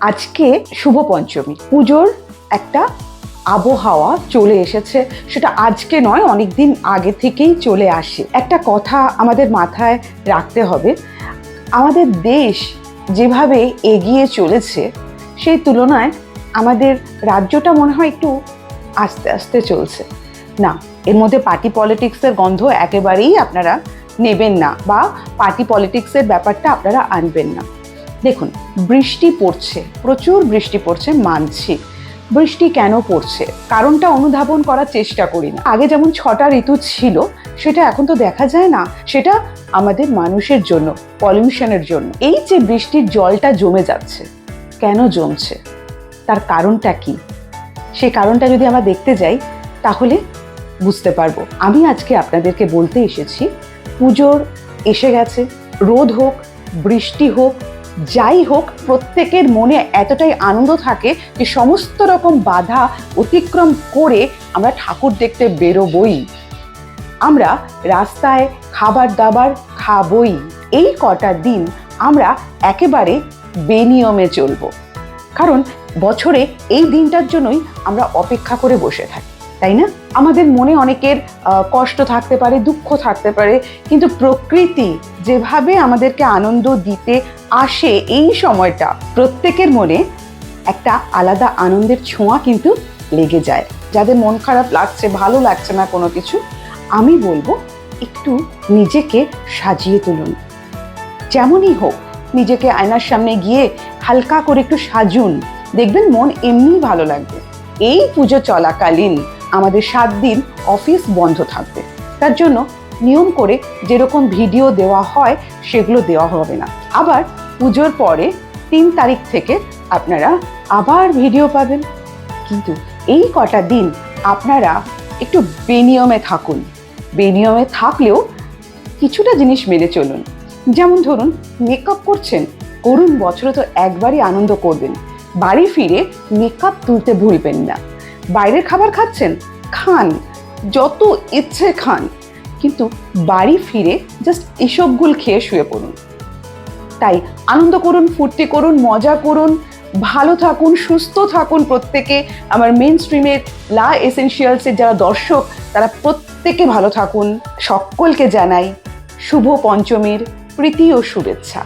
আজকে শুভ পঞ্চমী, পুজোর একটা আবহাওয়া চলে এসেছে। সেটা আজকে নয়, অনেকদিন আগে থেকেই চলে আসে। একটা কথা আমাদের মাথায় রাখতে হবে, আমাদের দেশ যেভাবে এগিয়ে চলেছে সেই তুলনায় আমাদের রাজ্যটা মনে হয় একটু আস্তে আস্তে চলছে। না, এর মধ্যে পার্টি পলিটিক্সের গন্ধ একেবারেই আপনারা নেবেন না, বা পার্টি পলিটিক্সের ব্যাপারটা আপনারা আনবেন না। দেখুন, বৃষ্টি পড়ছে, প্রচুর বৃষ্টি পড়ছে, মানছি। বৃষ্টি কেন পড়ছে কারণটা অনুধাবন করার চেষ্টা করি না। আগে যেমন 6টা ঋতু ছিল, সেটা এখন তো দেখা যায় না। সেটা আমাদের মানুষের জন্য, পলিউশনের জন্য। এই যে বৃষ্টির জলটা জমে যাচ্ছে, কেন জমছে, তার কারণটা কি, সেই কারণটা যদি আমরা দেখতে যাই তাহলে বুঝতে পারবো। আমি আজকে আপনাদেরকে বলতে এসেছি, পুজোর এসে গেছে। রোদ হোক, বৃষ্টি হোক, যাই হোক, প্রত্যেকের মনে এতটাই আনন্দ থাকে যে সমস্ত রকম বাধা অতিক্রম করে আমরা ঠাকুর দেখতে বেরোবই। আমরা রাস্তায় খাবার দাবার খাবই। এই কটা দিন আমরা একেবারে বেনিয়মে চলবো, কারণ বছরে এই দিনটার জন্যই আমরা অপেক্ষা করে বসে থাকি, তাই না? আমাদের মনে অনেকের কষ্ট থাকতে পারে, দুঃখ থাকতে পারে, কিন্তু প্রকৃতি যেভাবে আমাদেরকে আনন্দ দিতে আসে, এই সময়টা প্রত্যেকের মনে একটা আলাদা আনন্দের ছোঁয়া কিন্তু লেগে যায়। যাদের মন খারাপ লাগছে, ভালো লাগছে না কোনো কিছু, আমি বলবো একটু নিজেকে সাজিয়ে তুলুন। যেমনই হোক, নিজেকে আয়নার সামনে গিয়ে হালকা করে একটু সাজুন, দেখবেন মন এমনিই ভালো লাগবে। এই পুজো চলাকালীন আমাদের 7 দিন অফিস বন্ধ থাকবে, তার জন্য নিয়ম করে যেরকম ভিডিও দেওয়া হয় সেগুলো দেওয়া হবে না। আবার পুজোর পরে 3 তারিখ থেকে আপনারা আবার ভিডিও পাবেন। কিন্তু এই কটা দিন আপনারা একটু বেনিয়মে থাকুন। বেনিয়মে থাকলেও কিছুটা জিনিস মেনে চলুন। যেমন ধরুন, মেকআপ করছেন, করুন, বছরে তো একবারই আনন্দ করবেন। বাড়ি ফিরে মেকআপ তুলতে ভুলবেন না। বাইরের খাবার খাচ্ছেন, খান, যত ইচ্ছে খান, কিন্তু বাড়ি ফিরে জাস্ট এসবগুলো খেয়ে শুয়ে পড়ুন। তাই আনন্দ করুন, ফুর্তি করুন, মজা করুন, ভালো থাকুন, সুস্থ থাকুন প্রত্যেকে। আমার মেন স্ট্রিমের লা এসেনশিয়ালসের যারা দর্শক, তারা প্রত্যেকে ভালো থাকুন। সকলকে জানাই শুভ পঞ্চমীর প্রীতি ও শুভেচ্ছা।